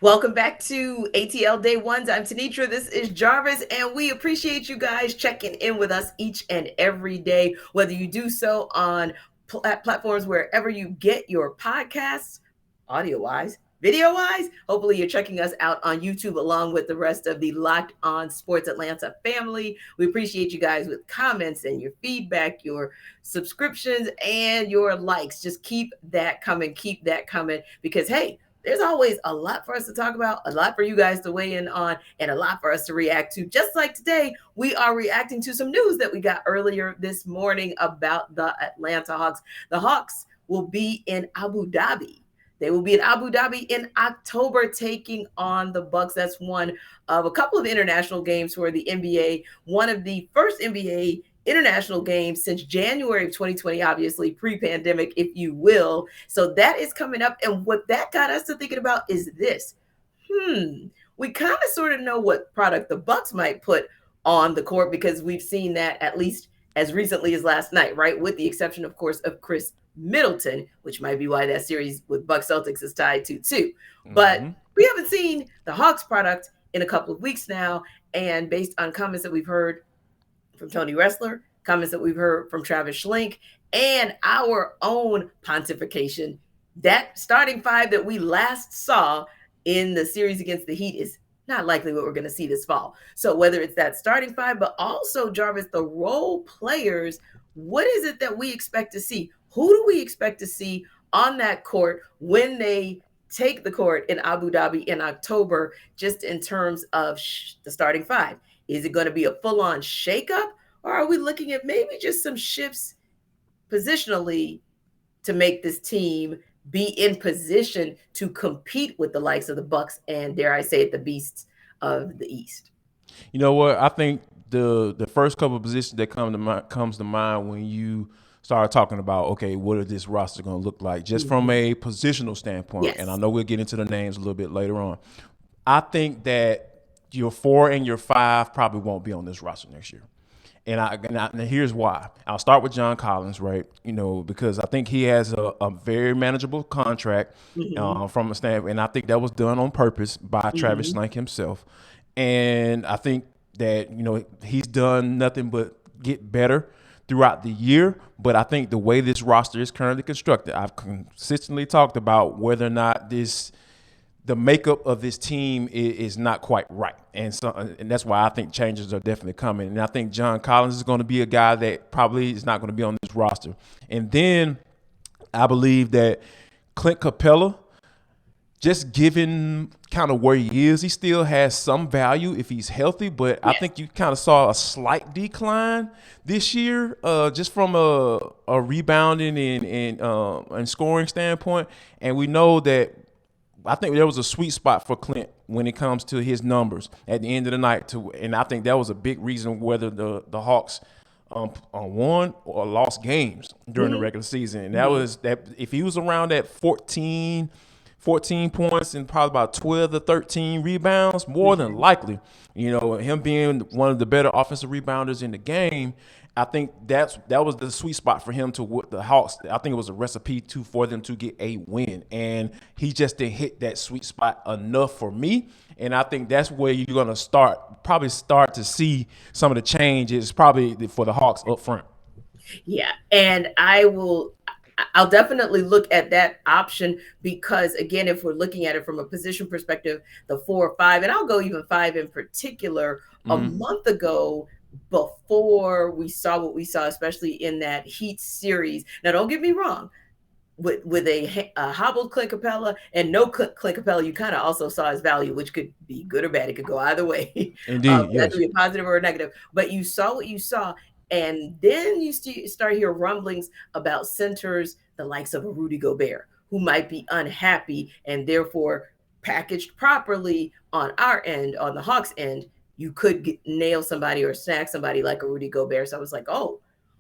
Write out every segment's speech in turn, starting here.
Welcome back to ATL Day Ones. I'm Tenitra. This is Jarvis, and we appreciate you guys checking in with us each and every day, whether you do so on platforms wherever you get your podcasts, audio wise, video wise. Hopefully, you're checking us out on YouTube along with the rest of the Locked On Sports Atlanta family. We appreciate you guys with comments and your feedback, your subscriptions, and your likes. Just keep that coming. Keep that coming because, hey, there's always a lot for us to talk about, a lot for you guys to weigh in on, and a lot for us to react to. Just like today, we are reacting to some news that we got earlier this morning about the Atlanta Hawks. The Hawks will be in Abu Dhabi. They will be in Abu Dhabi in October, taking on the Bucks. That's one of a couple of international games for the NBA. One of the first NBA international games since January of 2020, obviously pre-pandemic, if you will. So that is coming up. And what that got us to thinking about is this. We kind of sort of know what product the Bucks might put on the court because we've seen that at least as recently as last night, right? With the exception, of course, of Chris Middleton, which might be why that series with Bucks Celtics is tied 2-2. But we haven't seen the Hawks product in a couple of weeks now. And based on comments that we've heard from Tony Ressler, comments that we've heard from Travis Schlenk, and our own pontification, that starting five that we last saw in the series against the Heat is not likely what we're going to see this fall. So whether it's that starting five, but also, Jarvis, the role players, what is it that we expect to see? Who do we expect to see on that court when they take the court in Abu Dhabi in October, just in terms of the starting five? Is it going to be a full-on shakeup, or are we looking at maybe just some shifts positionally to make this team be in position to compete with the likes of the Bucks and, dare I say it, the beasts of the East? You know what? I think the first couple of positions that comes to mind when you start talking about, okay, what is this roster going to look like, just from a positional standpoint. Yes. And I know we'll get into the names a little bit later on. I think that your 4 and your 5 probably won't be on this roster next year. And here's why. I'll start with John Collins, right? Because I think he has a very manageable contract from a standpoint, and I think that was done on purpose by Travis Schlenk himself. And I think that he's done nothing but get better throughout the year. But I think the way this roster is currently constructed, I've consistently talked about whether or not the makeup of this team is not quite right. And that's why I think changes are definitely coming. And I think John Collins is going to be a guy that probably is not going to be on this roster. And then I believe that Clint Capella, just given kind of where he is, he still has some value if he's healthy. But I think you kind of saw a slight decline this year, just from a rebounding and scoring standpoint. And we know that I think there was a sweet spot for Clint when it comes to his numbers at the end of the night. And I think that was a big reason whether the Hawks won or lost games during the regular season. And that was that if he was around that 14 points and probably about 12 to 13 rebounds, more than likely, him being one of the better offensive rebounders in the game, I think that was the sweet spot for him to the Hawks. I think it was a recipe for them to get a win, and he just didn't hit that sweet spot enough for me. And I think that's where you're gonna probably start to see some of the changes, probably for the Hawks up front. Yeah, and I'll definitely look at that option because, again, if we're looking at it from a position perspective, the 4 or 5, and I'll go even 5 in particular, a month ago, before we saw what we saw, especially in that Heat series. Now, don't get me wrong. With a hobbled Clint Capella and no Clint Capella, you kind of also saw his value, which could be good or bad. It could go either way. Indeed, That yes. could be a positive or a negative. But you saw what you saw. And then you start hear rumblings about centers, the likes of a Rudy Gobert, who might be unhappy and therefore packaged properly on our end, on the Hawks end, you could nail somebody or snag somebody like a Rudy Gobert. So I was like, oh,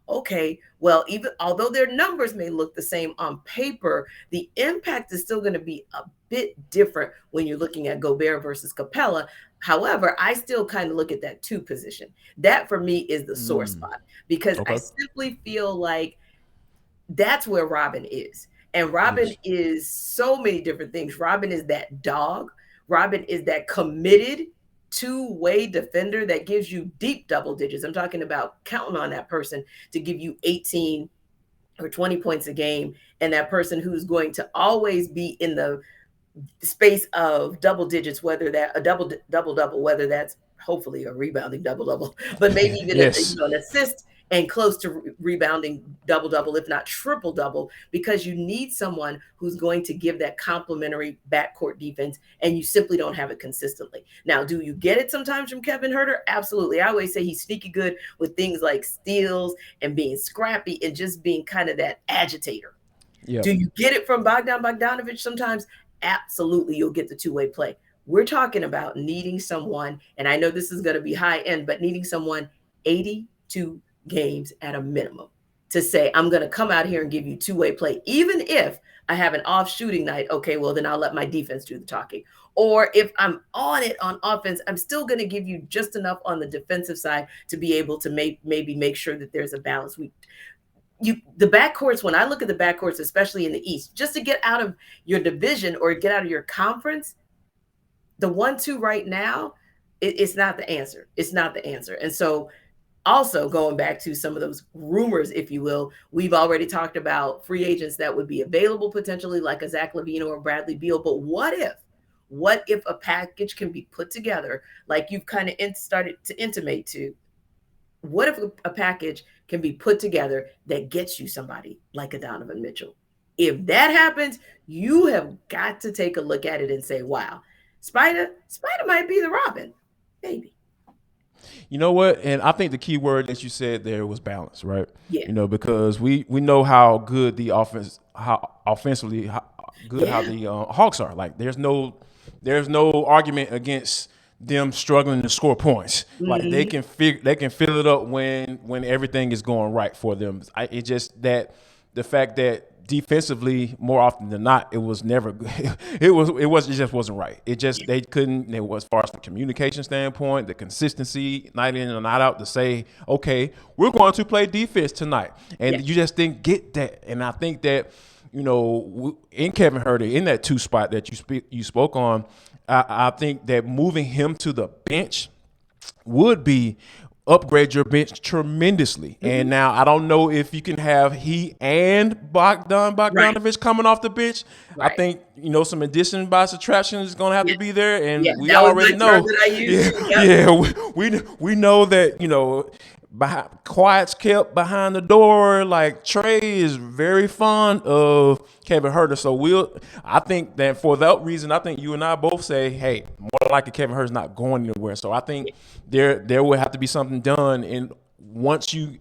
okay, well, even although their numbers may look the same on paper, the impact is still going to be a bit different when you're looking at Gobert versus Capella. However, I still kind of look at that 2 position. That for me is the sore spot because I simply feel like that's where Robin is. And Robin is so many different things. Robin is that dog Robin is that committed two-way defender that gives you deep double digits. I'm talking about counting on that person to give you 18 or 20 points a game, and that person who's going to always be in the space of double digits, whether that a double, whether that's hopefully a rebounding double double, but maybe even Yes. an assist and close to rebounding double double, if not triple double, because you need someone who's going to give that complementary backcourt defense, and you simply don't have it consistently. Now, do you get it sometimes from Kevin Huerter? Absolutely. I always say he's sneaky good with things like steals and being scrappy and just being kind of that agitator. Yep. Do you get it from Bogdanovich sometimes? Absolutely, you'll get the two-way play. We're talking about needing someone, and I know this is going to be high end, but needing someone 82 games at a minimum to say, I'm going to come out here and give you two-way play. Even if I have an off shooting night, okay, well, then I'll let my defense do the talking. Or if I'm on it on offense, I'm still going to give you just enough on the defensive side to be able to maybe make sure that there's a balance. The backcourts, when I look at the backcourts, especially in the East, just to get out of your division or get out of your conference, the 1-2 right now, it's not the answer. It's not the answer. And so also going back to some of those rumors, if you will, we've already talked about free agents that would be available potentially, like a Zach LaVine or a Bradley Beal. But what if a package can be put together, like you've kind of started to intimate to? What if a package can be put together that gets you somebody like a Donovan Mitchell? If that happens, you have got to take a look at it and say, wow, Spider might be the Robin. Maybe. You know what? And I think the key word that you said there was balance, right? Yeah. You know, because we know how good the offense, how offensively how good how the Hawks are. Like, there's no argument against them struggling to score points. Like, they can fill it up when everything is going right for them. It just that the fact that defensively, more often than not, it was never good. It just wasn't right. It just they couldn't. It was, as far as the communication standpoint, the consistency night in and night out to say, okay, we're going to play defense tonight, and you just didn't get that. And I think that, you know, in Kevin Huerter, in that 2 spot that you spoke on, I think that moving him to the bench would be upgrade your bench tremendously. And now I don't know if you can have he and Bogdanovich coming off the bench. Right. I think, you know, some addition by subtraction is going to have to be there, and we that already know. That I used we know that, you know, quiet's kept behind the door. Like, Trey is very fond of Kevin Huerter, so I think that for that reason, I think you and I both say, hey, more likely Kevin Huerter's not going anywhere. So I think there will have to be something done. And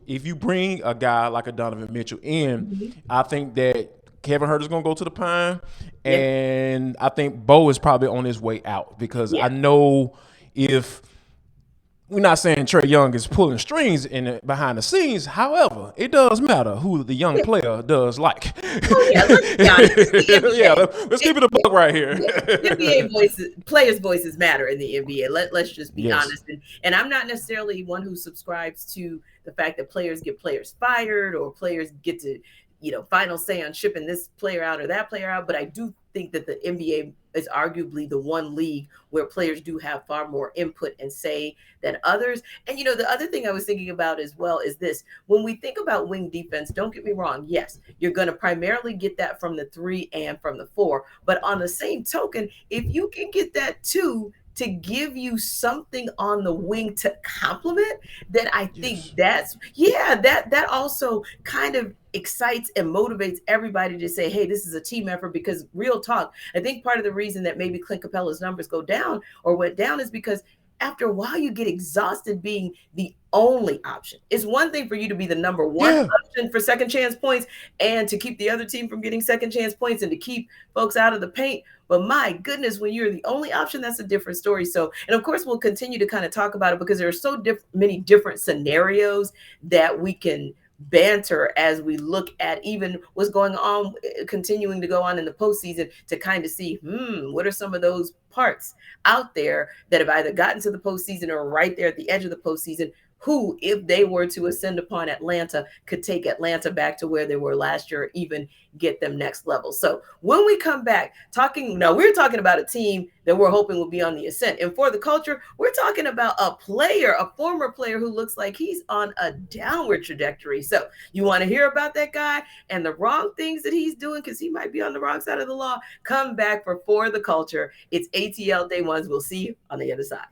if you bring a guy like a Donovan Mitchell in, I think that Kevin Huerter's going to go to the Pine, and I think Bo is probably on his way out, because I know if we're not saying Trae Young is pulling strings behind the scenes. However, it does matter who the young player does like. Oh, let's be honest. Let's keep it a buck right here. NBA players' voices matter in the NBA. Let's just be honest. And I'm not necessarily one who subscribes to the fact that players get players fired or players get to, final say on shipping this player out or that player out. But I do think that the NBA is arguably the one league where players do have far more input and say than others. And, the other thing I was thinking about as well is this. When we think about wing defense, don't get me wrong. Yes, you're going to primarily get that from the 3 and from the 4. But on the same token, if you can get that 2 to give you something on the wing to complement, then I think that also kind of excites and motivates everybody to say, hey, this is a team effort. Because real talk, I think part of the reason that maybe Clint Capella's numbers go down or went down is because after a while you get exhausted being the only option. It's one thing for you to be the number one option for second chance points and to keep the other team from getting second chance points and to keep folks out of the paint. But my goodness, when you're the only option, that's a different story. So, and of course, we'll continue to kind of talk about it because there are so many different scenarios that we can banter as we look at even what's going on, continuing to go on in the postseason to kind of see, what are some of those parts out there that have either gotten to the postseason or right there at the edge of the postseason? who, if they were to ascend upon Atlanta, could take Atlanta back to where they were last year, or even get them next level. So when we come back, we're talking about a team that we're hoping will be on the ascent. And for the culture, we're talking about a former player who looks like he's on a downward trajectory. So you want to hear about that guy and the wrong things that he's doing because he might be on the wrong side of the law? Come back for the culture. It's ATL Day Ones. We'll see you on the other side.